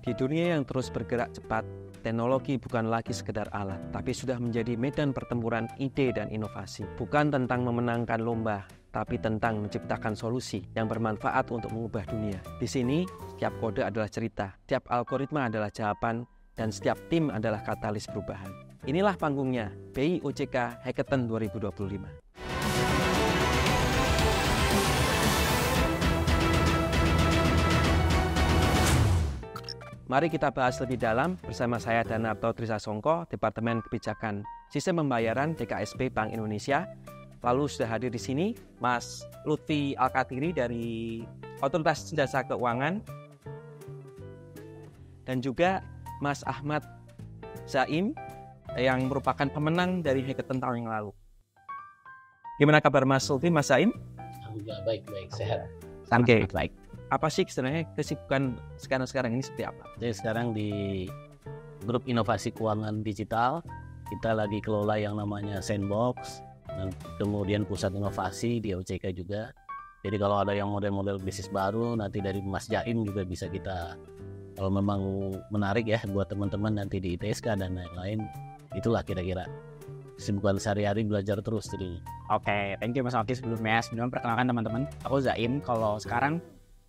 Di dunia yang terus bergerak cepat, teknologi bukan lagi sekedar alat, tapi sudah menjadi medan pertempuran ide dan inovasi. Bukan tentang memenangkan lomba, tapi tentang menciptakan solusi yang bermanfaat untuk mengubah dunia. Di sini, setiap kode adalah cerita, setiap algoritma adalah jawaban, dan setiap tim adalah katalis perubahan. Inilah panggungnya, BI OJK Hackathon 2025. Mari kita bahas lebih dalam bersama saya Danarto Trisasongko, Departemen Kebijakan Sistem Pembayaran DKSP Bank Indonesia. Lalu sudah hadir di sini Mas Lutfi Alkatiri dari Otoritas Jasa Keuangan dan juga Mas Ahmad Zaim yang merupakan pemenang dari Hackathon tahun yang lalu. Gimana kabar Mas Lutfi, Mas Zaim? Alhamdulillah baik, sehat. Sangat baik. Apa sih sebenarnya kesibukan sekarang ini seperti apa? Jadi sekarang di grup inovasi keuangan digital kita lagi kelola yang namanya Sandbox dan kemudian pusat inovasi di OJK juga. Jadi kalau ada yang model-model bisnis baru nanti dari Mas Jaim juga bisa kita, kalau memang menarik ya buat teman-teman nanti di ITSK dan lain-lain, itulah kira-kira kesibukan sehari-hari, belajar terus jadi. Oke, thank you Mas Alki sebelumnya perkenalkan teman-teman. Aku Zaim, kalau sekarang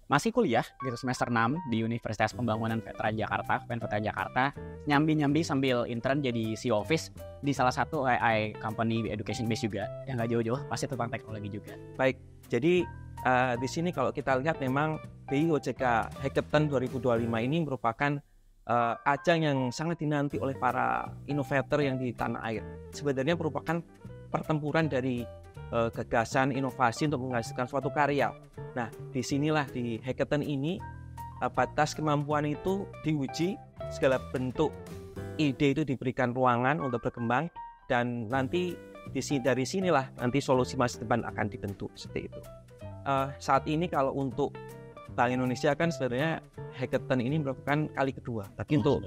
masih kuliah gitu semester 6 di Universitas Pembangunan Veteran Jakarta, Veteran Jakarta, nyambi sambil intern jadi CEO Office di salah satu AI company education base juga, yang nggak jauh-jauh pasti tentang teknologi juga. Baik, jadi di sini kalau kita lihat memang BI OJK Hackathon 2025 ini merupakan ajang yang sangat dinanti oleh para inovator yang di tanah air. Sebenarnya merupakan pertempuran dari gagasan inovasi untuk menghasilkan suatu karya. Nah, disinilah di hackathon ini batas kemampuan itu diuji, segala bentuk ide itu diberikan ruangan untuk berkembang, dan nanti dari sinilah nanti solusi masa depan akan dibentuk seperti itu. Saat ini kalau untuk Bank Indonesia kan sebenarnya hackathon ini merupakan kali kedua, tapi untuk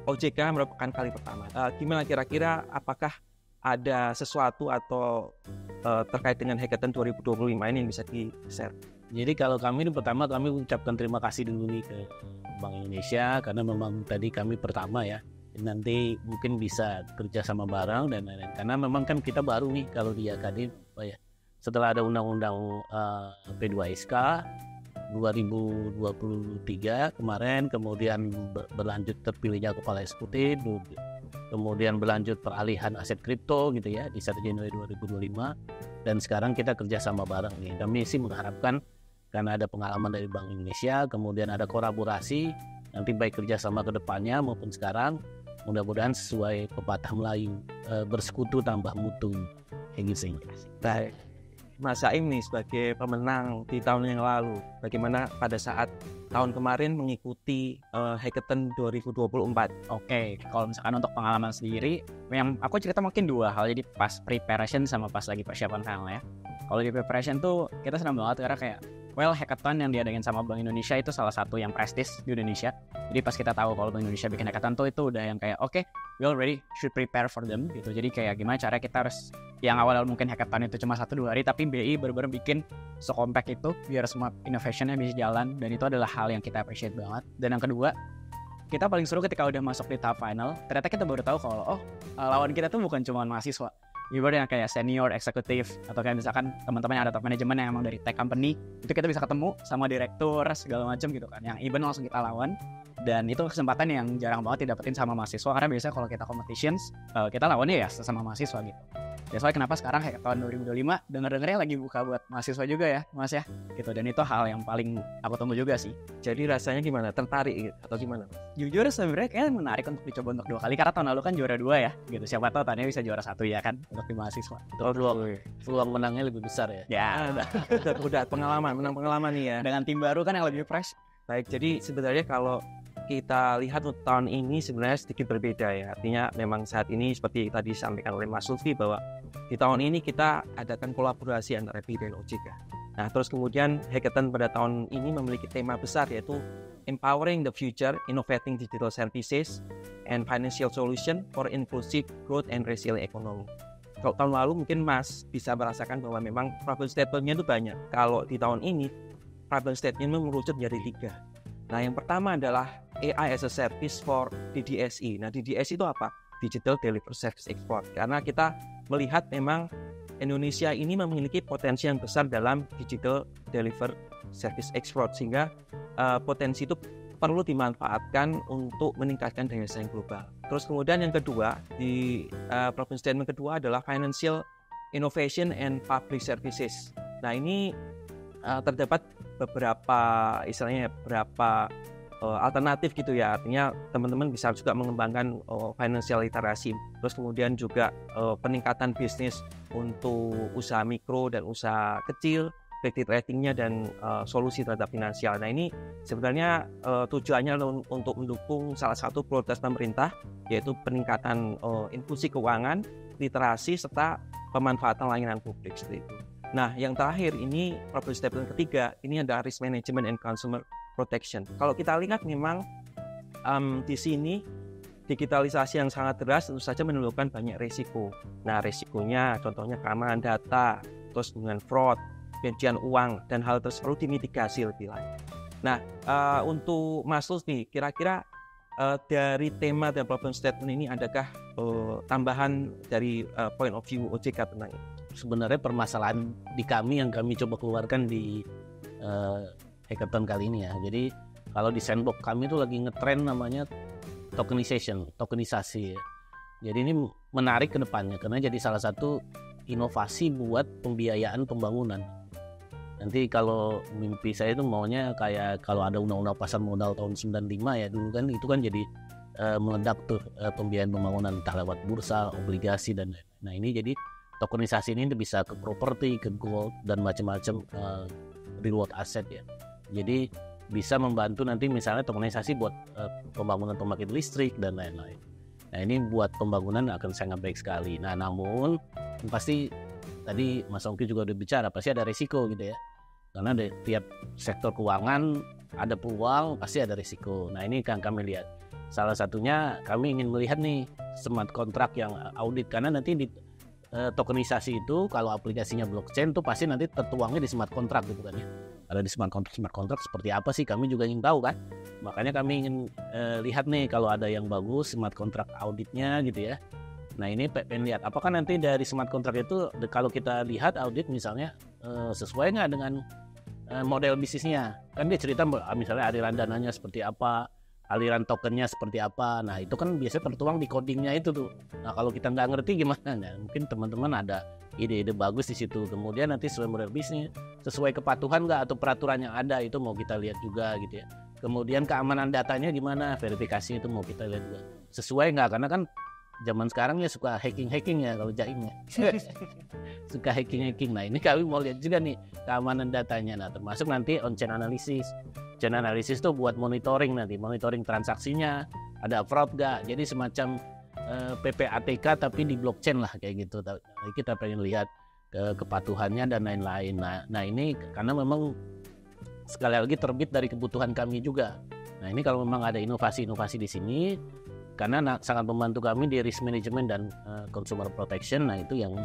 OJK merupakan kali pertama. Gimana kira-kira, apakah ada sesuatu atau terkait dengan Hackathon 2025 ini yang bisa di-share? Jadi kalau kami ini pertama kami ucapkan terima kasih dulu nih ke Bank Indonesia karena memang tadi kami pertama ya. Nanti mungkin bisa kerja sama bareng dan lain-lain. Karena memang kan kita baru nih kalau di Akademi ya. Setelah ada undang-undang P2SK 2023 kemarin, kemudian berlanjut terpilihnya kepala eksekutif, kemudian berlanjut peralihan aset kripto gitu ya di 1 Januari 2025, dan sekarang kita kerja sama bareng nih. Kami sih mengharapkan karena ada pengalaman dari Bank Indonesia, kemudian ada kolaborasi nanti baik kerja sama ke depannya maupun sekarang, mudah-mudahan sesuai pepatah Melayu, bersekutu tambah mutu kayak gitu. Baik, Mas Zaim nih sebagai pemenang di tahun yang lalu, bagaimana pada saat tahun kemarin mengikuti Hackathon 2024? Oke, kalau misalkan untuk pengalaman sendiri, yang aku cerita mungkin dua hal, jadi pas preparation sama pas lagi persiapan final ya. Kalau di preparation tuh kita senang banget karena kayak hackathon yang diadain sama Bank Indonesia itu salah satu yang prestis di Indonesia. Jadi pas kita tahu kalau Bank Indonesia bikin hackathon tuh itu udah yang kayak oke, we already should prepare for them gitu. Jadi kayak gimana cara kita harus, yang awal mungkin hackathon itu cuma 1-2 hari, tapi BI bener-bener bikin so-compact itu biar semua innovationnya bisa jalan, dan itu adalah hal yang kita appreciate banget. Dan yang kedua, kita paling seru ketika udah masuk di tahap final, ternyata kita baru tahu kalau lawan kita tuh bukan cuma mahasiswa, ibaratnya yang kayak senior, eksekutif, atau kayak misalkan teman-teman yang ada top manajemen yang emang dari tech company, itu kita bisa ketemu sama direktur segala macam gitu kan, yang even langsung kita lawan. Dan itu kesempatan yang jarang banget didapetin sama mahasiswa, karena biasanya kalau kita competitions kita lawannya ya sesama mahasiswa gitu. Ya soalnya kenapa sekarang tahun 2025 dengar-dengarnya lagi buka buat mahasiswa juga ya Mas ya gitu, dan itu hal yang paling aku tunggu juga sih. Jadi rasanya gimana? Tertarik gitu, atau gimana? Jujur sebenarnya kayaknya menarik untuk dicoba untuk 2 kali, karena tahun lalu kan juara 2 ya gitu, siapa tahu tahunnya bisa juara 1 ya kan untuk di mahasiswa. Peluang menangnya lebih besar ya. Ya udah menang pengalaman nih ya, dengan tim baru kan yang lebih fresh. Baik, jadi sebenarnya kalau kita lihat untuk tahun ini sebenarnya sedikit berbeda ya. Artinya memang saat ini seperti tadi disampaikan oleh Mas Lutfi bahwa di tahun ini kita adakan kolaborasi antara BI dan OJK. Nah, terus kemudian Hackathon pada tahun ini memiliki tema besar yaitu Empowering the Future, Innovating Digital Services and Financial Solution for Inclusive Growth and Resilient Economy. Kalau tahun lalu mungkin Mas bisa merasakan bahwa memang problem statement-nya itu banyak. Kalau di tahun ini problem statement-nya merucut menjadi 3. Nah, yang pertama adalah AI as a Service for DDSE. Nah, DDSE itu apa? Digital Delivery Service Export. Karena kita melihat memang Indonesia ini memiliki potensi yang besar dalam Digital Delivery Service Export, sehingga potensi itu perlu dimanfaatkan untuk meningkatkan daya saing global. Terus kemudian yang kedua, di problem statement kedua adalah Financial Innovation and Public Services. Nah, ini terdapat beberapa alternatif gitu ya, artinya teman-teman bisa juga mengembangkan financial literasi, terus kemudian juga peningkatan bisnis untuk usaha mikro dan usaha kecil, kredit ratingnya dan solusi terhadap finansial. Nah, ini sebenarnya tujuannya untuk mendukung salah satu prioritas pemerintah, yaitu peningkatan inklusi keuangan, literasi, serta pemanfaatan layanan publik seperti itu. Nah, yang terakhir ini problem statement ketiga, ini adalah risk management and consumer protection. Kalau kita lihat memang di sini digitalisasi yang sangat deras tentu saja menimbulkan banyak risiko. Nah, risikonya contohnya keamanan data, terus dengan fraud, pencucian uang, dan hal tersebut perlu dimitigasi lebih lanjut. Nah, untuk Mas Lutfi nih, kira-kira dari tema dan problem statement ini adakah tambahan dari point of view OJK tentang ini? Sebenarnya permasalahan di kami yang kami coba keluarkan di hackathon kali ini ya. Jadi kalau di sandbox kami itu lagi ngetrend namanya tokenisasi ya. Jadi ini menarik ke depannya karena jadi salah satu inovasi buat pembiayaan pembangunan. Nanti kalau mimpi saya itu maunya kayak kalau ada undang-undang pasar modal tahun 95 ya dulu kan, itu kan jadi meledak tuh pembiayaan pembangunan entah lewat bursa, obligasi dan lain-lain. Nah, ini jadi tokenisasi ini bisa ke properti, ke gold dan macam-macam reward aset ya. Jadi bisa membantu nanti misalnya tokenisasi buat pembangunan pembangkit listrik dan lain-lain. Nah, ini buat pembangunan akan sangat baik sekali. Nah, namun pasti tadi Mas Ongki juga udah bicara, pasti ada risiko gitu ya. Karena di tiap sektor keuangan ada peluang, pasti ada risiko. Nah, ini kan kami lihat. Salah satunya kami ingin melihat nih smart contract yang audit, karena nanti di tokenisasi itu kalau aplikasinya blockchain tuh pasti nanti tertuangnya di smart contract gitu kan ya. Ada di smart contract seperti apa sih, kami juga ingin tahu kan. Makanya kami ingin lihat nih kalau ada yang bagus smart contract auditnya gitu ya. Nah, ini pengen lihat apakah nanti dari smart contract itu kalau kita lihat audit misalnya sesuai nggak dengan model bisnisnya. Kan dia cerita misalnya aliran dananya seperti apa, aliran tokennya seperti apa. Nah, itu kan biasanya tertuang di codingnya itu tuh. Nah, kalau kita nggak ngerti gimana? Nah, mungkin teman-teman ada ide-ide bagus di situ. Kemudian nanti sesuai model bisnis, sesuai kepatuhan nggak atau peraturan yang ada, itu mau kita lihat juga gitu ya. Kemudian keamanan datanya gimana, verifikasi itu mau kita lihat juga. Sesuai nggak? Karena kan zaman sekarang ya suka hacking ya kalau Jaim ya. Suka hacking. Nah, ini kami mau lihat juga nih keamanan datanya. Nah, termasuk nanti on-chain analysis. Chain analysis itu buat monitoring transaksinya, ada fraud gak, jadi semacam PPATK tapi di blockchain lah kayak gitu. Kita pengen lihat kepatuhannya dan lain-lain. Nah, ini karena memang sekali lagi terbit dari kebutuhan kami juga. Nah, ini kalau memang ada inovasi-inovasi di sini, karena sangat membantu kami di risk management dan consumer protection. Nah, itu yang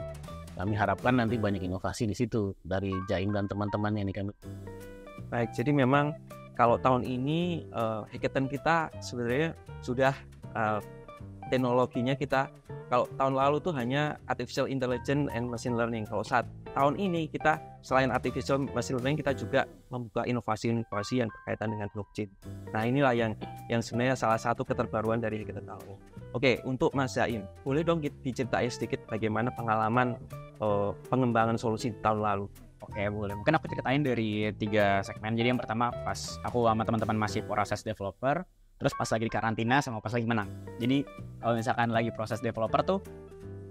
kami harapkan nanti banyak inovasi di situ dari Jaim dan teman-temannya ini kami. Baik, jadi memang kalau tahun ini hackathon kita sebenarnya sudah teknologinya kita, kalau tahun lalu tuh hanya artificial intelligence and machine learning. Kalau saat tahun ini kita selain artificial machine learning, kita juga membuka inovasi-inovasi yang berkaitan dengan blockchain. Nah, inilah yang sebenarnya salah satu keterbaruan dari hackathon tahun ini. Oke, untuk Mas Jaim, boleh dong diceritain sedikit bagaimana pengalaman pengembangan solusi di tahun lalu? Oke, boleh. Mungkin aku ceritain dari 3 segmen. Jadi yang pertama pas aku sama teman-teman masih proses developer, terus pas lagi di karantina sama pas lagi menang. Jadi kalau misalkan lagi proses developer tuh,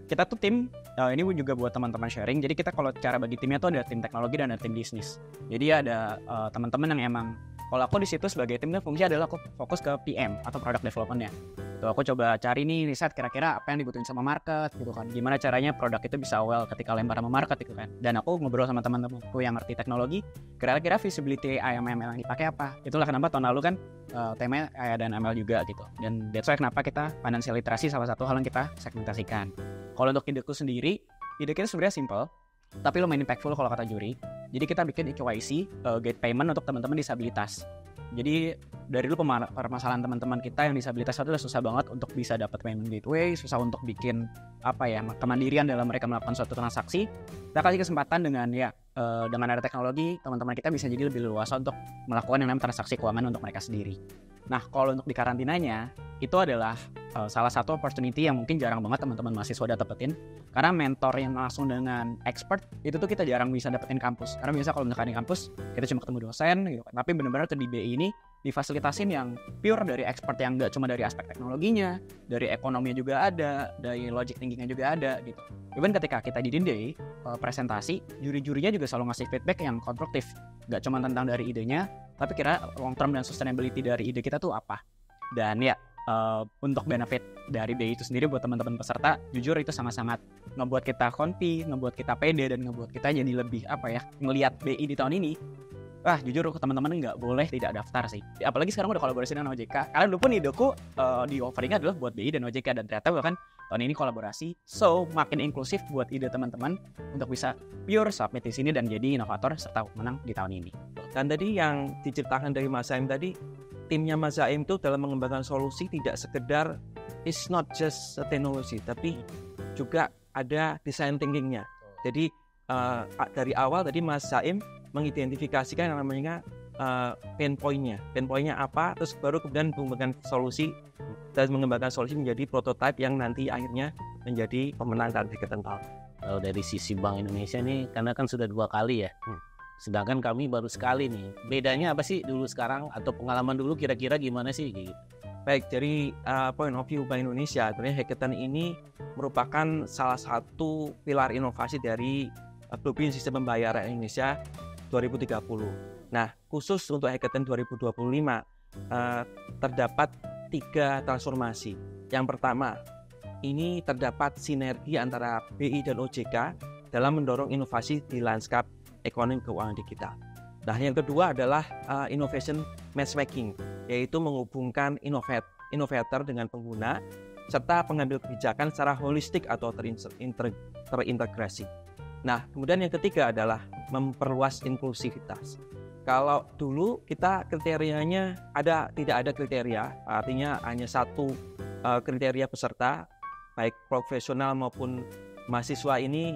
kita tuh tim, ini juga buat teman-teman sharing. Jadi kita kalau cara bagi timnya tuh ada tim teknologi dan ada tim bisnis. Jadi ada teman-teman yang emang, kalau aku di situ sebagai timnya fungsi adalah aku fokus ke PM atau product development-nya. Tuh aku coba cari nih riset kira-kira apa yang dibutuhin sama market gitu kan. Gimana caranya produk itu bisa well ketika lempar sama market gitu kan. Dan aku ngobrol sama teman-temanku yang ngerti teknologi, kira-kira visibility AI sama ML yang dipakai apa. Itulah kenapa tahun lalu kan temanya AI dan ML juga gitu. Dan that's why kenapa kita financial literasi salah satu hal yang kita segmentasikan. Kalau untuk ideku sendiri, ide kita sebenarnya simple, tapi lumayan impactful kalau kata juri. Jadi kita bikin KYC, gate payment untuk teman-teman disabilitas. Jadi dari dulu permasalahan teman-teman kita yang disabilitas itu udah susah banget untuk bisa dapat payment gateway, susah untuk bikin kemandirian dalam mereka melakukan suatu transaksi. Kita kasih kesempatan dengan dengan ada teknologi, teman-teman kita bisa jadi lebih leluasa untuk melakukan yang namanya transaksi keuangan untuk mereka sendiri. Nah, kalau untuk di karantinanya, itu adalah salah satu opportunity yang mungkin jarang banget teman-teman mahasiswa dapetin. Karena mentor yang langsung dengan expert, itu tuh kita jarang bisa dapetin kampus. Karena biasa kalau misalkan di kampus, kita cuma ketemu dosen gitu. Tapi benar-benar tuh di BI ini difasilitasin yang pure dari expert yang nggak cuma dari aspek teknologinya, dari ekonominya juga ada, dari logic thinkingnya juga ada gitu. Even ketika kita di Day presentasi, juri-jurinya juga selalu ngasih feedback yang konstruktif. Nggak cuma tentang dari idenya, tapi kira long term dan sustainability dari ide kita tuh apa. Dan untuk benefit dari BI itu sendiri buat teman-teman peserta, jujur itu sangat-sangat ngebuat kita konfi, ngebuat kita pede, dan ngebuat kita jadi lebih ngelihat BI di tahun ini. Wah, jujur teman-teman nggak boleh tidak daftar sih. Apalagi sekarang udah kolaborasi dengan OJK. Karena dulu pun ideku di offering adalah buat BI dan OJK, dan ternyata bahkan tahun ini kolaborasi. So, makin inklusif buat ide teman-teman untuk bisa pure submit di sini dan jadi inovator serta menang di tahun ini. Dan tadi yang diceritakan dari Mas Zaim tadi, timnya Mas Zaim itu dalam mengembangkan solusi tidak sekedar it's not just a technology, tapi juga ada design thinkingnya. Jadi dari awal tadi Mas Zaim mengidentifikasikan yang namanya pain point-nya apa, terus baru kemudian mengembangkan solusi dan mengembangkan solusi menjadi prototype yang nanti akhirnya menjadi pemenang dari hackathon tahun. Kalau dari sisi Bank Indonesia nih, karena kan sudah 2 kali ya, sedangkan kami baru sekali nih. Bedanya apa sih dulu sekarang, atau pengalaman dulu kira-kira gimana sih gitu? Baik, dari point of view Bank Indonesia, sebenarnya hackathon ini merupakan salah satu pilar inovasi dari Blueprint Sistem Pembayaran Indonesia 2030. Nah, khusus untuk hackathon 2025 terdapat 3 transformasi. Yang pertama, ini terdapat sinergi antara BI dan OJK dalam mendorong inovasi di lanskap ekonomi keuangan digital. Nah, yang kedua adalah innovation matchmaking, yaitu menghubungkan innovator dengan pengguna serta pengambil kebijakan secara holistik atau terintegrasi. Nah, kemudian yang ketiga adalah memperluas inklusivitas. Kalau dulu kita kriterianya tidak ada kriteria, artinya hanya satu kriteria peserta, baik profesional maupun mahasiswa ini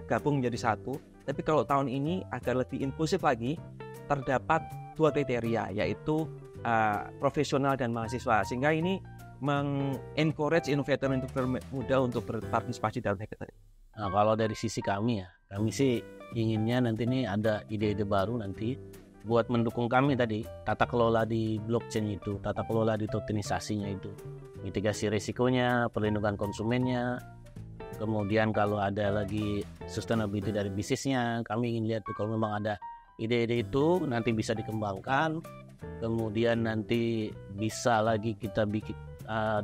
gabung menjadi satu. Tapi kalau tahun ini agar lebih inklusif lagi, terdapat 2 kriteria, yaitu profesional dan mahasiswa, sehingga ini mengencourage inovator muda untuk berpartisipasi dalam hackathon. Nah, kalau dari sisi kami sih inginnya nanti nih ada ide-ide baru nanti buat mendukung kami tadi, tata kelola di blockchain itu, tata kelola di tokenisasinya itu, mitigasi risikonya, perlindungan konsumennya, kemudian kalau ada lagi sustainability dari bisnisnya, kami ingin lihat tuh kalau memang ada ide-ide itu nanti bisa dikembangkan, kemudian nanti bisa lagi kita bikin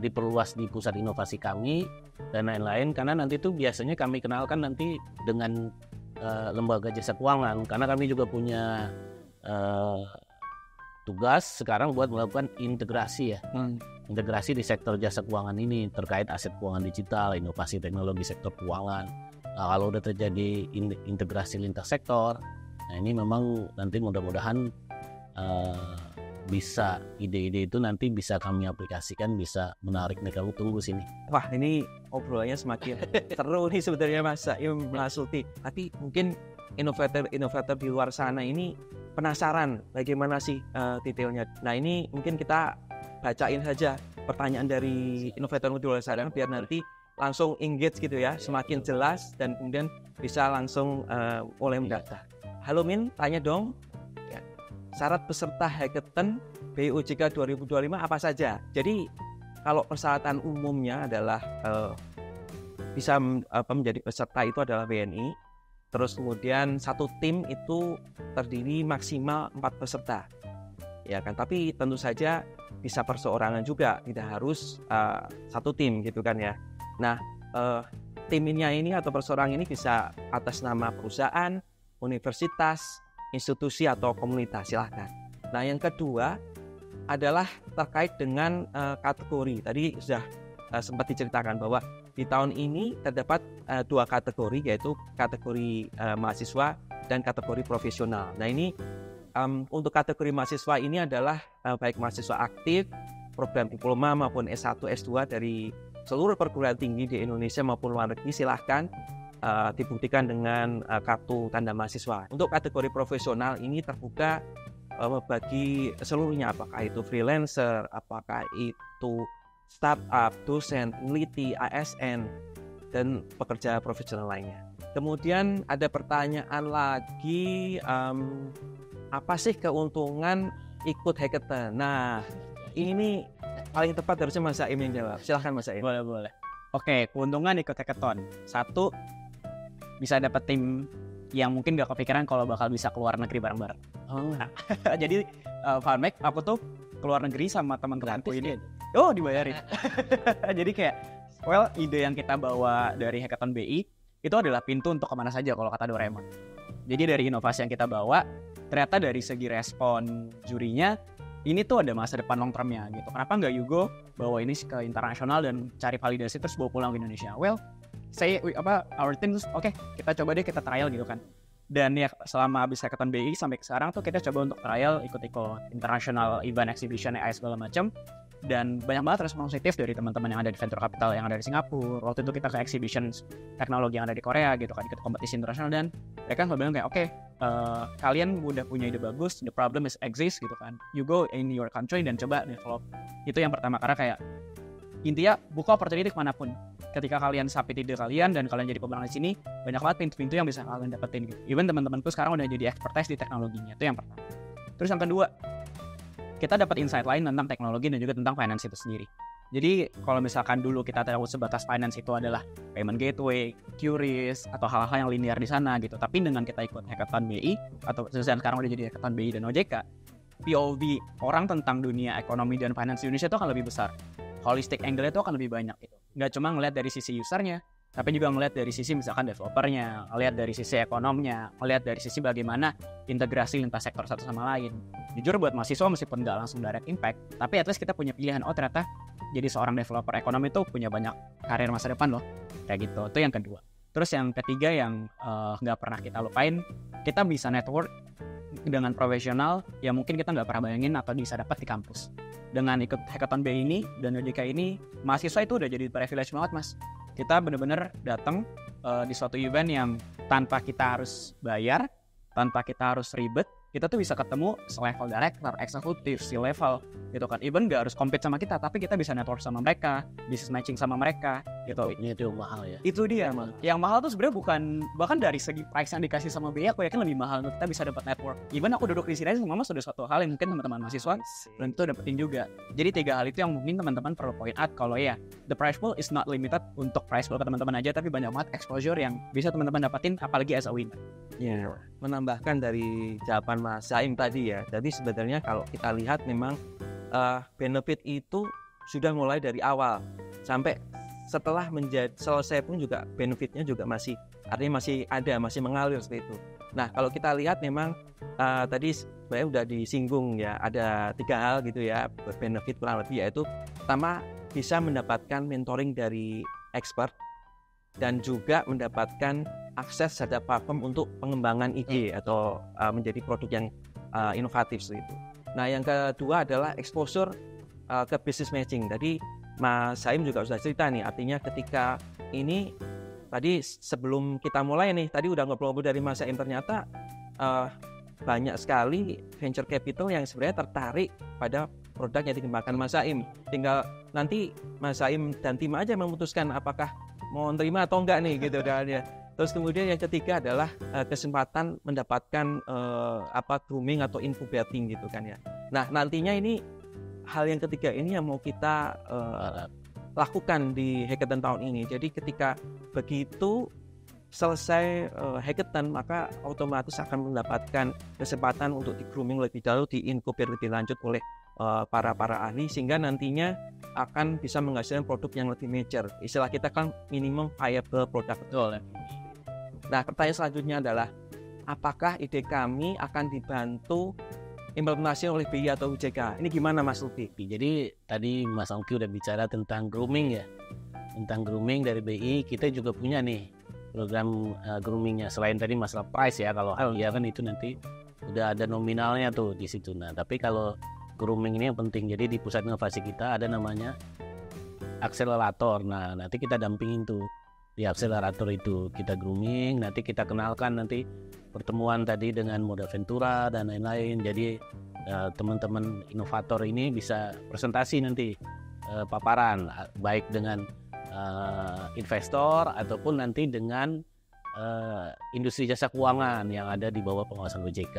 diperluas di pusat inovasi kami dan lain-lain, karena nanti tuh biasanya kami kenalkan nanti dengan lembaga jasa keuangan, karena kami juga punya tugas sekarang buat melakukan integrasi integrasi di sektor jasa keuangan ini terkait aset keuangan digital, inovasi teknologi sektor keuangan. Nah, kalau udah terjadi integrasi lintas sektor, nah ini memang nanti mudah-mudahan bisa ide-ide itu nanti bisa kami aplikasikan, bisa menarik nih, kamu tunggu sini. Wah, ini obrolannya semakin seru nih sebenarnya Mas Zaim, Mas Sulti. Tapi mungkin inovator di luar sana ini penasaran bagaimana sih detailnya. Nah, ini mungkin kita bacain saja pertanyaan dari inovator di luar sana biar nanti langsung engage gitu ya, semakin jelas dan kemudian bisa langsung mulai mendaftar. Halo Min, tanya dong. Syarat peserta hackathon BI OJK 2025 apa saja? Jadi kalau persyaratan umumnya adalah bisa menjadi peserta itu adalah WNI. Terus kemudian satu tim itu terdiri maksimal 4 peserta. Ya kan, tapi tentu saja bisa perseorangan juga, tidak harus satu tim gitu kan ya. Nah, timnya ini atau perseorangan ini bisa atas nama perusahaan, universitas, institusi atau komunitas, silahkan. Nah, yang kedua adalah terkait dengan kategori. Tadi sudah sempat diceritakan bahwa di tahun ini terdapat 2 kategori, yaitu kategori mahasiswa dan kategori profesional. Nah, ini untuk kategori mahasiswa ini adalah baik mahasiswa aktif, program diploma maupun S1, S2 dari seluruh perguruan tinggi di Indonesia maupun luar negeri, silahkan dibuktikan dengan kartu tanda mahasiswa. Untuk kategori profesional ini terbuka bagi seluruhnya, apakah itu freelancer, apakah itu startup, dosen, peneliti, ASN, dan pekerja profesional lainnya. Kemudian ada pertanyaan lagi, apa sih keuntungan ikut hackathon? Nah, ini paling tepat harusnya Mas Saim yang jawab. Silahkan Mas Saim. Boleh. Oke, keuntungan ikut hackathon. Satu, bisa dapet tim yang mungkin gak kepikiran kalau bakal bisa keluar negeri bareng-bareng. Jadi fun fact, aku tuh keluar negeri sama teman-temanku ini. Oh, dibayarin. Jadi kayak, ide yang kita bawa dari hackathon BI itu adalah pintu untuk kemana saja kalau kata Doraemon. Jadi dari inovasi yang kita bawa, ternyata dari segi respon jurinya, ini tuh ada masa depan long termnya gitu. Kenapa nggak Yugo bawa ini ke internasional dan cari validasi terus bawa pulang ke Indonesia? Our team terus oke, kita coba deh, kita trial gitu kan. Dan ya selama habis hackathon BI sampai sekarang tuh kita coba untuk trial ikut-ikut international event exhibition AI segala macam. Dan banyak banget respon positif dari teman-teman yang ada di venture capital yang ada di Singapura. Waktu itu kita ke exhibition teknologi yang ada di Korea gitu kan, ikut kompetisi internasional, dan mereka selalu bilang kayak oke, kalian udah punya ide bagus, the problem is exist gitu kan, you go in your country dan coba develop. Itu yang pertama, karena kayak intinya buka opportunity kemanapun. Ketika kalian submit ide kalian dan kalian jadi pemenang di sini, banyak banget pintu-pintu yang bisa kalian dapetin gitu. Even teman-temanku sekarang udah jadi expertise di teknologinya. Itu yang pertama. Terus yang kedua, kita dapat insight lain tentang teknologi dan juga tentang finance itu sendiri. Jadi kalau misalkan dulu kita tahu sebatas finance itu adalah payment gateway, QRIS, atau hal-hal yang linear di sana gitu. Tapi dengan kita ikut hackathon BI, atau sekarang udah jadi hackathon BI dan OJK, POV orang tentang dunia ekonomi dan finance di Indonesia itu akan lebih besar. Holistic angle itu akan lebih banyak gitu. Nggak cuma ngeliat dari sisi usernya, tapi juga ngeliat dari sisi misalkan developernya, ngeliat dari sisi ekonomnya, ngeliat dari sisi bagaimana integrasi lintas sektor satu sama lain. Jujur buat mahasiswa meskipun nggak langsung direct impact, tapi at least kita punya pilihan, oh ternyata jadi seorang developer ekonomi tuh punya banyak karir masa depan loh, kayak gitu. Itu yang kedua. Terus yang ketiga yang nggak pernah kita lupain, kita bisa network dengan profesional yang mungkin kita nggak pernah bayangin atau bisa dapat di kampus. Dengan ikut hackathon BI ini dan OJK ini, mahasiswa itu udah jadi privilege banget mas. Kita bener-bener datang di suatu event yang tanpa kita harus bayar, tanpa kita harus ribet, kita tuh bisa ketemu selevel director, eksekutif, C-level gitu kan. Even gak harus compete sama kita, tapi kita bisa network sama mereka, business matching sama mereka gitu. Ini itu mahal ya. Itu dia. Yang mahal tuh sebenarnya bukan, bahkan dari segi price yang dikasih sama BI, aku yakin lebih mahal untuk kita bisa dapat network. Even aku duduk di sini sama mas sudah suatu hal yang mungkin teman-teman mahasiswa belum tentu dapetin juga. Jadi 3 hal itu yang mungkin teman-teman perlu point out, kalau ya the price pool is not limited untuk price pool ke teman-teman aja, tapi banyak banget exposure yang bisa teman-teman dapetin, apalagi as a winner. Ya, menambahkan dari jawaban Mas Saim tadi ya. Jadi sebenarnya kalau kita lihat memang benefit itu sudah mulai dari awal sampai setelah selesai pun juga benefitnya juga masih, artinya masih ada, masih mengalir seperti itu. Nah kalau kita lihat memang tadi sebenarnya udah disinggung ya, ada 3 hal gitu ya benefit kurang lebih, yaitu pertama bisa mendapatkan mentoring dari expert dan juga mendapatkan akses terhadap platform untuk pengembangan ide atau menjadi produk yang inovatif seperti itu. Nah yang kedua adalah exposure ke business matching. Tadi Mas Saim juga sudah cerita nih, artinya ketika ini tadi sebelum kita mulai nih, tadi udah ngobrol-ngobrol dari Mas Saim, ternyata banyak sekali venture capital yang sebenarnya tertarik pada produk yang dikembangkan Mas Saim. Tinggal nanti Mas Saim dan tim aja memutuskan apakah mau terima atau enggak nih gitu kan ya. Terus kemudian yang ketiga adalah kesempatan mendapatkan grooming atau incubating gitu kan ya. Nah nantinya ini hal yang ketiga ini yang mau kita lakukan di hackathon tahun ini. Jadi ketika begitu selesai hackathon, maka otomatis akan mendapatkan kesempatan untuk di grooming lebih dahulu, di incubate lebih lanjut oleh para ahli, sehingga nantinya akan bisa menghasilkan produk yang lebih mature. Istilah kita kan minimum viable product. Betul ya. Nah pertanyaan selanjutnya adalah apakah ide kami akan dibantu implementasi oleh BI atau OJK? Ini gimana Mas Lutfi? Jadi tadi Mas Ongki udah bicara tentang grooming ya. Tentang grooming dari BI, kita juga punya nih program groomingnya. Selain tadi masalah price ya, kalau ya kan itu nanti udah ada nominalnya tuh di situ. Nah, tapi kalau grooming ini yang penting. Jadi di pusat inovasi kita ada namanya akselerator. Nah, nanti kita dampingin tuh di akselerator itu, kita grooming, nanti kita kenalkan nanti pertemuan tadi dengan model Ventura dan lain-lain. Jadi teman-teman inovator ini bisa presentasi nanti paparan baik dengan investor ataupun nanti dengan industri jasa keuangan yang ada di bawah pengawasan OJK.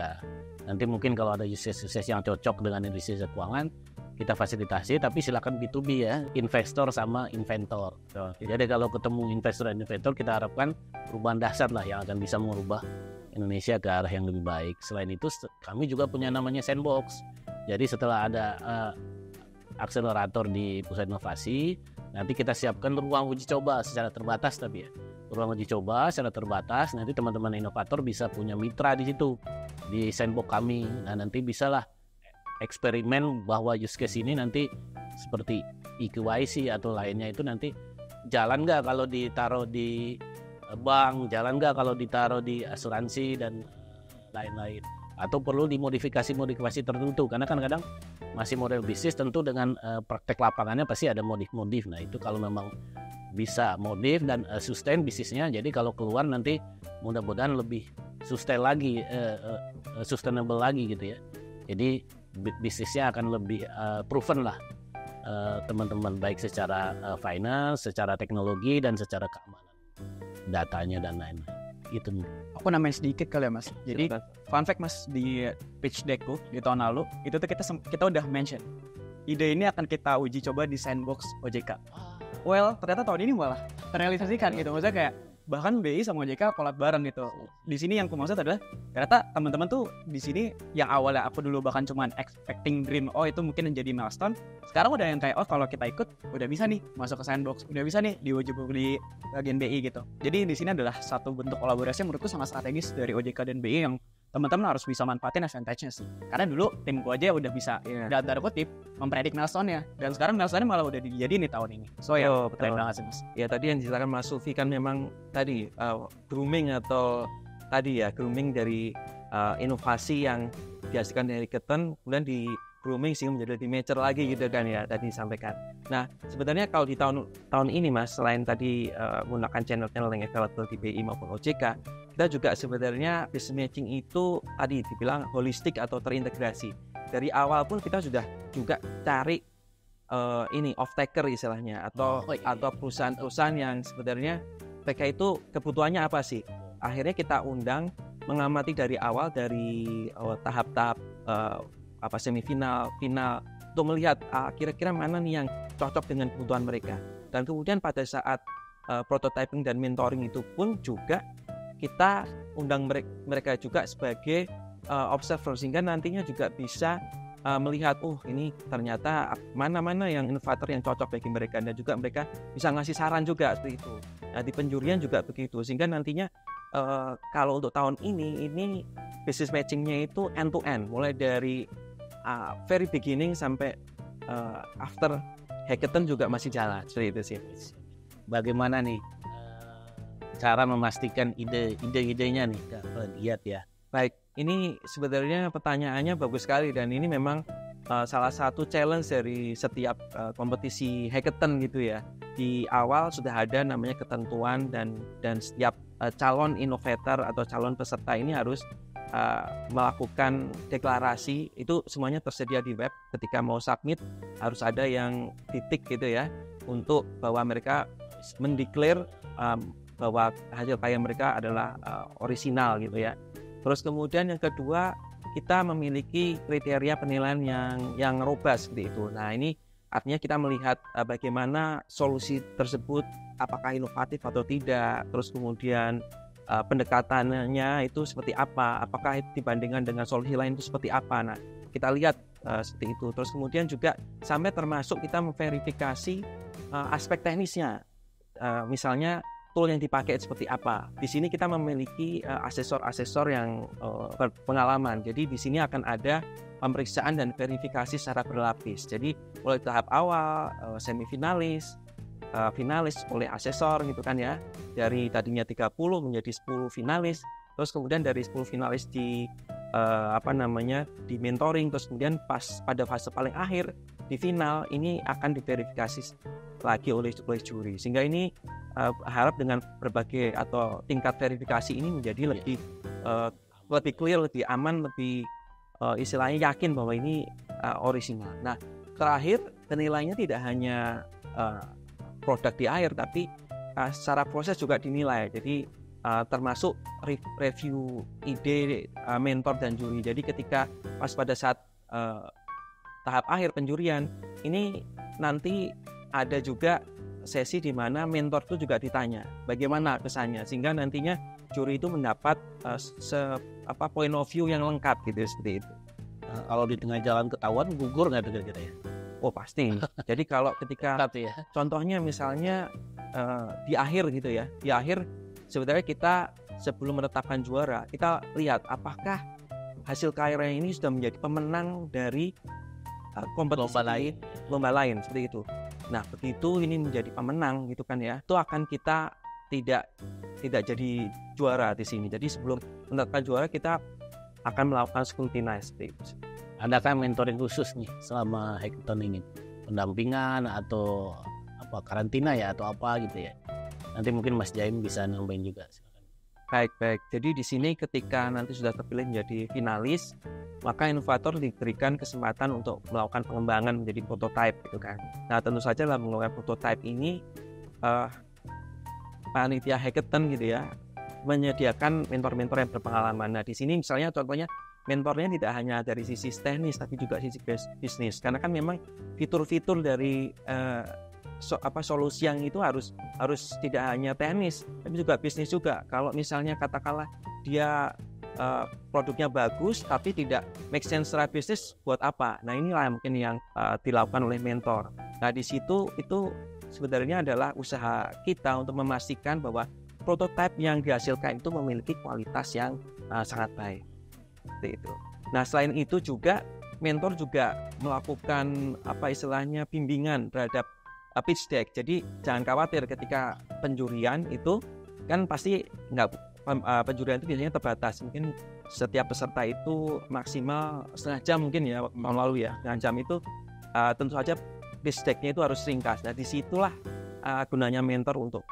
Nanti mungkin kalau ada use case yang cocok dengan industri jasa keuangan, kita fasilitasi, tapi silakan B2B ya, investor sama inventor. Jadi kalau ketemu investor dan inventor, kita harapkan perubahan dasar lah yang akan bisa merubah Indonesia ke arah yang lebih baik. Selain itu, kami juga punya namanya sandbox. Jadi setelah ada akselerator di pusat inovasi, nanti kita siapkan ruang uji coba secara terbatas, tapi ya ruang uji coba secara terbatas. Nanti teman-teman inovator bisa punya mitra di situ di sandbox kami. Nah, nanti bisalah eksperimen bahwa use case ini nanti seperti EQYC atau lainnya itu nanti jalan nggak kalau ditaruh di bank, jalan nggak kalau ditaruh di asuransi dan lain-lain, atau perlu dimodifikasi tertentu, karena kan kadang masih model bisnis tentu dengan praktek lapangannya pasti ada modif-modif. Nah, itu kalau memang bisa modif dan sustain bisnisnya, jadi kalau keluar nanti mudah-mudahan lebih sustainable lagi gitu ya. Jadi bisnisnya akan lebih proven lah teman-teman, baik secara finance, secara teknologi dan secara keamanan datanya dan lain-lain. Itu Aku nambahin sedikit kali ya Mas. Jadi fun fact Mas, di pitch deckku di tahun lalu itu tuh kita udah mention ide ini akan kita uji coba di sandbox OJK. Well, ternyata tahun ini malah terrealisasikan gitu. Maksudnya kayak bahkan BI sama OJK collab bareng gitu. Di sini yang aku maksud adalah ternyata teman-teman tuh di sini yang awalnya aku dulu bahkan cuman expecting dream, oh itu mungkin menjadi milestone, sekarang udah yang kayak oh kalau kita ikut udah bisa nih masuk ke sandbox, udah bisa nih diuji di bagian BI gitu. Jadi di sini adalah satu bentuk kolaborasi yang menurutku sangat strategis dari OJK dan BI yang teman-teman harus bisa manfaatin advantage-nya sih. Karena dulu timku aja udah bisa dalam tanda kutip mempredik milestone-nya, dan sekarang milestone-nya malah udah dijadiin di tahun ini. So ya, keren banget sih Mas. Ya tadi yang diceritakan Mas Sufi kan memang tadi grooming atau tadi ya grooming dari inovasi yang dihasilkan dari Hackathon kemudian di grooming sehingga menjadi lebih mature lagi gitu kan ya tadi disampaikan. Nah sebenarnya kalau di tahun ini Mas, selain tadi menggunakan channel-channel yang available di BI maupun OJK, kita juga sebenarnya business matching itu tadi dibilang holistik atau terintegrasi. Dari awal pun kita sudah juga cari off taker istilahnya atau perusahaan-perusahaan yang sebenarnya mereka itu kebutuhannya apa sih. Akhirnya kita undang mengamati dari awal dari tahap-tahap semifinal, final, untuk melihat kira-kira mana nih yang cocok dengan kebutuhan mereka. Dan kemudian pada saat prototyping dan mentoring itu pun juga kita undang mereka juga sebagai observer, sehingga nantinya juga bisa melihat ini ternyata mana-mana yang inovator yang cocok bagi mereka, dan juga mereka bisa ngasih saran juga seperti itu. Nah, di penjurian juga begitu, sehingga nantinya kalau untuk tahun ini business matchingnya itu end to end, mulai dari very beginning sampai after hackathon juga masih jalan seperti itu sih. Bagaimana nih cara memastikan ide-idenya nih kalau lihat ya? Baik, ini sebenarnya pertanyaannya bagus sekali, dan ini memang salah satu challenge dari setiap kompetisi hackathon gitu ya. Di awal sudah ada namanya ketentuan dan setiap calon innovator atau calon peserta ini harus melakukan deklarasi. Itu semuanya tersedia di web. Ketika mau submit harus ada yang titik gitu ya, untuk bahwa mereka mendeklar bahwa hasil karya mereka adalah orisinal gitu ya. Terus kemudian yang kedua, kita memiliki kriteria penilaian yang robust seperti itu. Nah, ini artinya kita melihat bagaimana solusi tersebut apakah inovatif atau tidak. Terus kemudian pendekatannya itu seperti apa, apakah dibandingkan dengan solusi lain itu seperti apa. Nah, kita lihat seperti itu. Terus kemudian juga sampai termasuk kita memverifikasi aspek teknisnya. Misalnya tool yang dipakai seperti apa. Di sini kita memiliki asesor-asesor yang berpengalaman. Jadi di sini akan ada pemeriksaan dan verifikasi secara berlapis. Jadi mulai tahap awal, semifinalis, finalis oleh asesor gitu kan ya. Dari tadinya 30 menjadi 10 finalis. Terus kemudian dari 10 finalis di mentoring, terus kemudian pada fase paling akhir di final ini akan diverifikasi lagi oleh juri, sehingga ini harap dengan berbagai atau tingkat verifikasi ini menjadi lebih clear, lebih aman, lebih istilahnya yakin bahwa ini orisinal. Nah, terakhir penilaiannya tidak hanya produk di akhir, tapi secara proses juga dinilai. Jadi termasuk review ide mentor dan juri. Jadi ketika pas pada saat tahap akhir penjurian ini nanti ada juga sesi di mana mentor itu juga ditanya bagaimana kesannya, sehingga nantinya juri itu mendapat point of view yang lengkap gitu, seperti itu. Kalau di tengah jalan ketahuan gugur nggak kira-kira ya? Oh pasti. Jadi kalau ketika contohnya misalnya di akhir gitu ya, di akhir sebenarnya kita sebelum menetapkan juara, kita lihat apakah hasil karya ini sudah menjadi pemenang dari kompetisi lomba lain seperti itu. Nah, begitu ini menjadi pemenang gitu kan ya, itu akan kita tidak jadi juara di sini. Jadi sebelum menetapkan juara kita akan melakukan scrutinize. Adakah mentoring khusus nih selama hackathon ini? Pendampingan atau karantina ya atau apa gitu ya? Nanti mungkin Mas Jaim bisa nambahin juga. Baik. Jadi di sini ketika nanti sudah terpilih menjadi finalis, maka inovator diberikan kesempatan untuk melakukan pengembangan menjadi prototype gitu kan. Nah, tentu saja dalam melakukan prototype ini panitia hackathon gitu ya menyediakan mentor-mentor yang berpengalaman. Nah, di sini misalnya contohnya mentornya tidak hanya dari sisi teknis tapi juga sisi bisnis. Karena kan memang fitur-fitur dari solusi yang itu harus tidak hanya teknis tapi juga bisnis juga. Kalau misalnya katakanlah dia produknya bagus tapi tidak make sense secara bisnis, buat apa? Nah, inilah mungkin yang dilakukan oleh mentor. Nah, di situ itu sebenarnya adalah usaha kita untuk memastikan bahwa prototipe yang dihasilkan itu memiliki kualitas yang sangat baik. Seperti itu. Nah, selain itu juga mentor juga melakukan bimbingan terhadap pitch deck. Jadi jangan khawatir ketika penjurian itu kan pasti penjurian itu biasanya terbatas. Mungkin setiap peserta itu maksimal setengah jam mungkin ya, tahun lalu ya. Setengah jam itu tentu saja pitch deck-nya itu harus ringkas. Nah, disitulah gunanya mentor untuk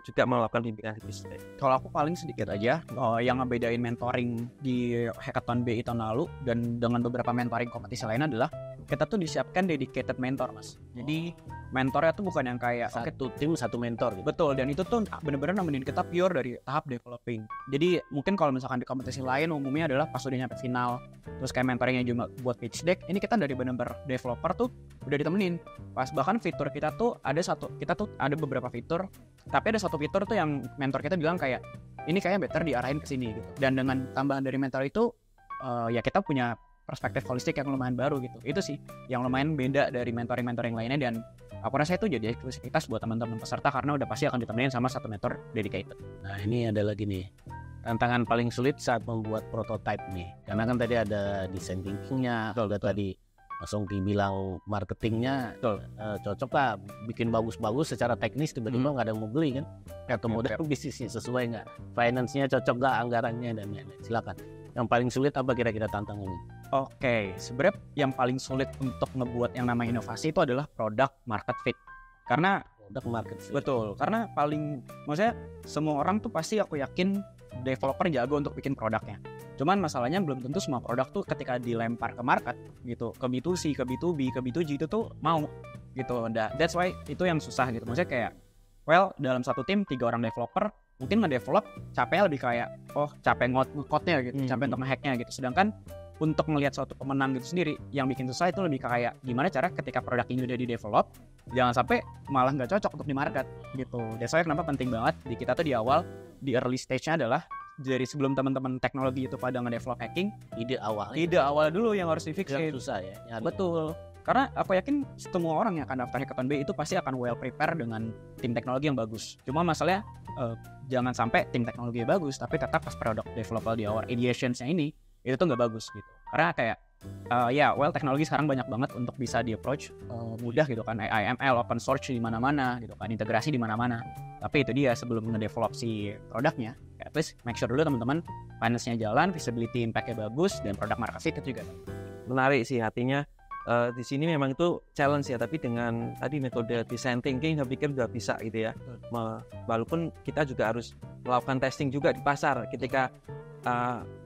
juga melakukan bimbingan pitch deck. Kalau aku paling sedikit aja yang ngebedain mentoring di Hackathon BI tahun lalu dan dengan beberapa mentoring kompetisi lain adalah kita tuh disiapkan dedicated mentor, Mas. Jadi mentornya tuh bukan yang kayak satu tim satu mentor gitu. Betul, dan itu tuh benar-benar nemenin kita pure dari tahap developing. Jadi mungkin kalau misalkan di kompetisi lain umumnya adalah pas udah nyampe final terus kayak mentoringnya cuma buat pitch deck, ini kita dari benar-benar developer tuh udah ditemenin. Pas bahkan fitur kita tuh ada beberapa fitur, tapi ada satu fitur tuh yang mentor kita bilang kayak ini kayaknya better diarahin ke sini gitu. Dan dengan tambahan dari mentor itu ya kita punya perspektif holistik yang lumayan baru gitu. Itu sih yang lumayan beda dari mentoring lainnya, dan aku rasa itu jadi eksklusivitas buat teman-teman peserta karena udah pasti akan ditemenin sama satu mentor dedicated. Nah, ini ada lagi nih tantangan paling sulit saat membuat prototype nih, karena kan tadi ada design thinkingnya, kalau tadi Mas Ongki bilang marketingnya cocok lah, bikin bagus-bagus secara teknis, tiba-tiba nggak ada yang mau beli kan, atau model bisnisnya sesuai nggak, finance-nya cocok nggak, anggarannya dan lain-lain. Silakan. Yang paling sulit apa kira-kira tantangannya? Oke, sebenarnya yang paling sulit untuk ngebuat yang namanya inovasi itu adalah product market fit. Karena product market fit. Betul, karena maksudnya semua orang tuh pasti aku yakin developer jago untuk bikin produknya. Cuman masalahnya belum tentu semua produk tuh ketika dilempar ke market gitu, ke B2C, ke B2B, ke B2G itu tuh mau gitu. That's why itu yang susah gitu. Maksudnya kayak dalam satu tim 3 orang developer mungkin nge-develop capeknya lebih kayak capek nge-code-nya gitu, capek untuk nge-hack-nya gitu. Sedangkan untuk melihat suatu pemenang gitu sendiri, yang bikin susah itu lebih kayak gimana cara ketika produk ini udah di-develop jangan sampai malah nggak cocok untuk di market gitu. That's why kenapa penting banget di kita tuh di awal, di early stage-nya adalah dari sebelum teman-teman teknologi itu pada nge-develop hacking, ide awal dulu yang harus di-fixin. Susah ya. Betul. Karena aku yakin semua orang yang akan daftar Hackathon B itu pasti akan well prepare dengan tim teknologi yang bagus. Cuma masalahnya jangan sampai tim teknologi bagus tapi tetap pas produk developable di awal ideationsnya ini itu tuh nggak bagus gitu. Karena kayak teknologi sekarang banyak banget untuk bisa di approach mudah gitu kan, AI, ML, open source di mana-mana gitu kan, integrasi di mana-mana. Tapi itu dia sebelum ngedevelop si produknya, at least make sure dulu teman-teman finance-nya jalan, visibility impact-nya bagus, dan product market fit juga. Menarik sih, artinya di sini memang itu challenge ya, tapi dengan tadi metode design thinking saya pikir sudah bisa gitu ya. Walaupun kita juga harus melakukan testing juga di pasar ketika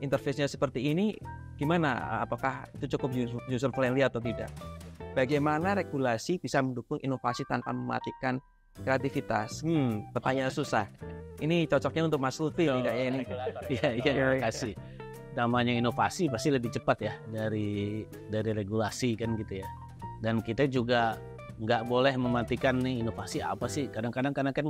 interface-nya seperti ini, gimana, apakah itu cukup user friendly atau tidak. Bagaimana regulasi bisa mendukung inovasi tanpa mematikan kreativitas? Pertanyaan susah. Ini cocoknya untuk Mas Lutfi tidak ya ini? Iya, kasih. Namanya inovasi pasti lebih cepat ya dari regulasi kan gitu ya. Dan kita juga nggak boleh mematikan nih inovasi apa sih. Kadang-kadang karena kan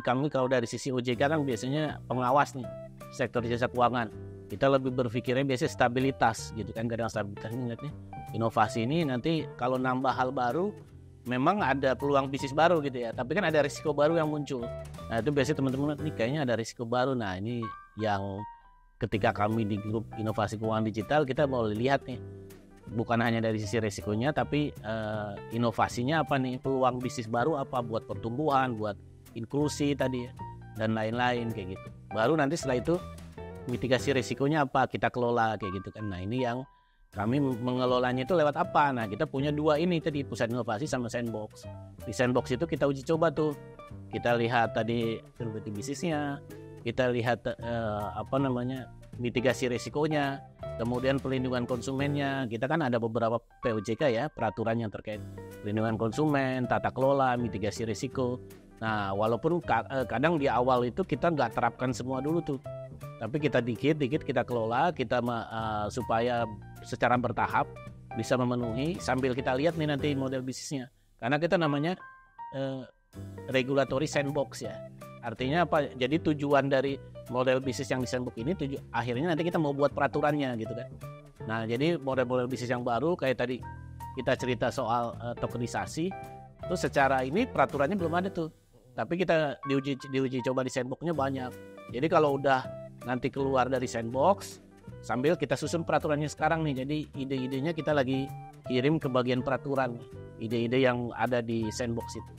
kami kalau dari sisi OJK kan biasanya pengawas nih sektor jasa keuangan. Kita lebih berpikirnya biasanya stabilitas gitu kan. Kadang stabilitas ini lihatnya inovasi ini nanti kalau nambah hal baru memang ada peluang bisnis baru gitu ya. Tapi kan ada risiko baru yang muncul. Nah itu biasanya teman-teman nih kayaknya ada risiko baru. Nah ini yang ketika kami di grup inovasi keuangan digital kita mau lihat nih bukan hanya dari sisi risikonya tapi inovasinya apa nih, peluang bisnis baru apa buat pertumbuhan, buat inklusi tadi ya, dan lain-lain kayak gitu. Baru nanti setelah itu mitigasi risikonya apa kita kelola kayak gitu kan. Nah ini yang kami mengelolanya itu lewat apa? Nah kita punya dua ini tadi, pusat inovasi sama sandbox. Di sandbox itu kita uji coba tuh, kita lihat tadi stability bisnisnya, kita lihat mitigasi risikonya, kemudian pelindungan konsumennya. Kita kan ada beberapa POJK ya, peraturan yang terkait pelindungan konsumen, tata kelola, mitigasi risiko. Nah walaupun kadang di awal itu kita nggak terapkan semua dulu tuh, tapi kita dikit-dikit kita kelola, kita supaya secara bertahap bisa memenuhi sambil kita lihat nih nanti model bisnisnya. Karena kita namanya regulatory sandbox ya. Artinya apa? Jadi tujuan dari model bisnis yang di sandbox ini akhirnya nanti kita mau buat peraturannya gitu kan. Nah jadi model-model bisnis yang baru kayak tadi kita cerita soal tokenisasi, terus secara ini peraturannya belum ada tuh. Tapi kita diuji coba di sandboxnya banyak. Jadi kalau udah nanti keluar dari sandbox, sambil kita susun peraturannya sekarang nih. Jadi ide-idenya kita lagi kirim ke bagian peraturan, ide-ide yang ada di sandbox itu.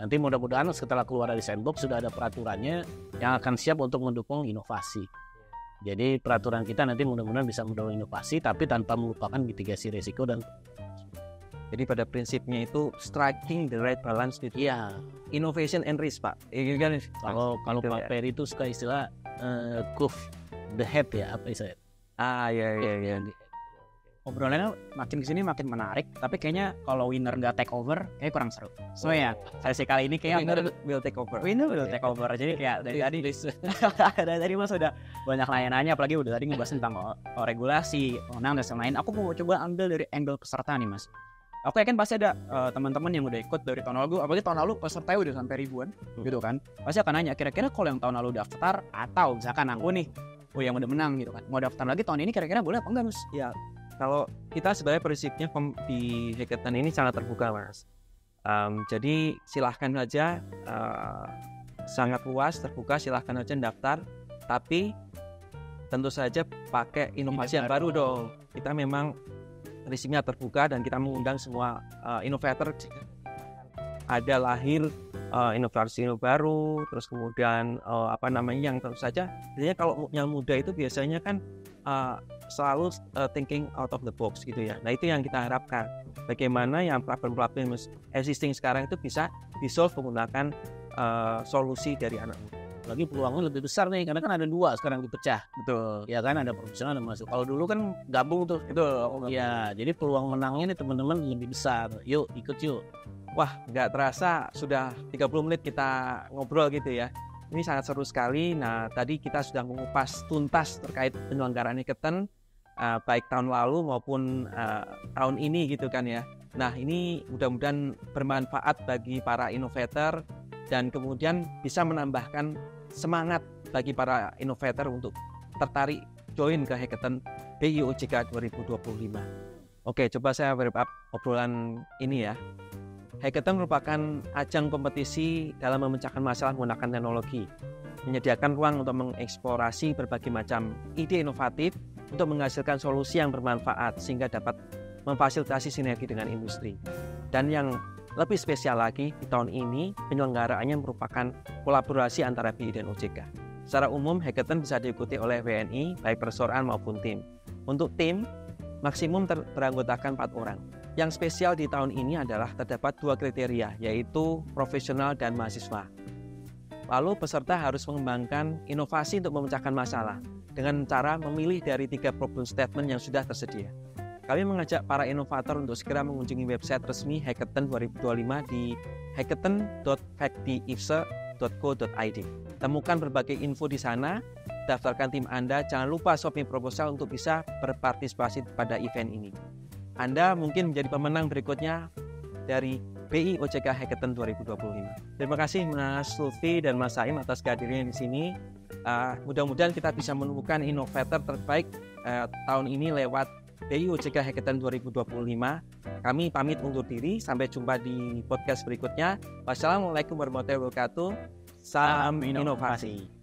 Nanti mudah-mudahan setelah keluar dari sandbox sudah ada peraturannya yang akan siap untuk mendukung inovasi. Jadi peraturan kita nanti mudah-mudahan bisa mendorong inovasi tapi tanpa melupakan mitigasi risiko dan jadi pada prinsipnya itu striking the right balance gitu. Iya, Innovation and risk, Pak. Kan kalau Pak Peri itu suka istilah curve the head ya, apa istilah? Iya. Obrolannya makin kesini makin menarik, tapi kayaknya kalau winner nggak take over, kayak kurang seru. So ya, sesi kali ini kayak winner will take over. Winner will take over. Jadi kayak dari tadi Mas udah banyak nanya-nanya, apalagi udah tadi ngebahas tentang regulasi, wewenang dan lain-lain. Aku mau coba ambil dari angle peserta nih, Mas. Aku yakin pasti ada teman-teman yang udah ikut dari tahun lalu, apalagi tahun lalu pesertanya udah sampai ribuan, gitu kan. Pasti akan nanya, kira-kira kalau yang tahun lalu daftar atau misalkan aku nih, yang udah menang gitu kan, mau daftar lagi tahun ini kira-kira boleh apa enggak, Mas? Ya, kalau kita sebenarnya prinsipnya di hackathon ini sangat terbuka, Mas. Jadi silahkan aja, sangat luas, terbuka, silahkan aja daftar, tapi tentu saja pakai inovasi yang baru dong. Kita memang prinsipnya terbuka dan kita mengundang semua innovator. Ada lahir inovasi baru, terus kemudian yang tentu saja biasanya kalau yang muda itu biasanya kan selalu thinking out of the box gitu ya. Nah itu yang kita harapkan, bagaimana yang problem existing sekarang itu bisa di-solve menggunakan solusi dari anak muda. Lagi peluangnya lebih besar nih karena kan ada dua sekarang dipecah. Betul. Ya kan ada profesional dan masuk. Kalau dulu kan gabung tuh. Itu. Ya, jadi peluang menangnya nih teman-teman lebih besar. Yuk, ikut yuk. Wah, nggak terasa sudah 30 menit kita ngobrol gitu ya. Ini sangat seru sekali. Nah, tadi kita sudah mengupas tuntas terkait penyelenggaraan hackathon baik tahun lalu maupun tahun ini gitu kan ya. Nah, ini mudah-mudahan bermanfaat bagi para innovator dan kemudian bisa menambahkan semangat bagi para innovator untuk tertarik join ke hackathon BI OJK 2025. Oke, coba saya wrap up obrolan ini ya. Hackathon merupakan ajang kompetisi dalam memecahkan masalah menggunakan teknologi, menyediakan ruang untuk mengeksplorasi berbagai macam ide inovatif untuk menghasilkan solusi yang bermanfaat sehingga dapat memfasilitasi sinergi dengan industri. Dan yang lebih spesial lagi, di tahun ini penyelenggaraannya merupakan kolaborasi antara BI dan OJK. Secara umum, hackathon bisa diikuti oleh WNI, baik perseorangan maupun tim. Untuk tim, maksimum beranggotakan 4 orang. Yang spesial di tahun ini adalah terdapat 2 kriteria, yaitu profesional dan mahasiswa. Lalu peserta harus mengembangkan inovasi untuk memecahkan masalah dengan cara memilih dari 3 problem statement yang sudah tersedia. Kami mengajak para inovator untuk segera mengunjungi website resmi Hackathon 2025 di hackathon.factdiifse.co.id. Temukan berbagai info di sana, daftarkan tim Anda, jangan lupa submit proposal untuk bisa berpartisipasi pada event ini. Anda mungkin menjadi pemenang berikutnya dari BI OJK Hackathon 2025. Terima kasih Mas Lutfi dan Mas Saim atas kehadirannya di sini. Mudah-mudahan kita bisa menemukan inovator terbaik tahun ini lewat BI OJK Hackathon 2025. Kami pamit undur diri, sampai jumpa di podcast berikutnya. Wassalamualaikum warahmatullahi wabarakatuh. Salam inovasi.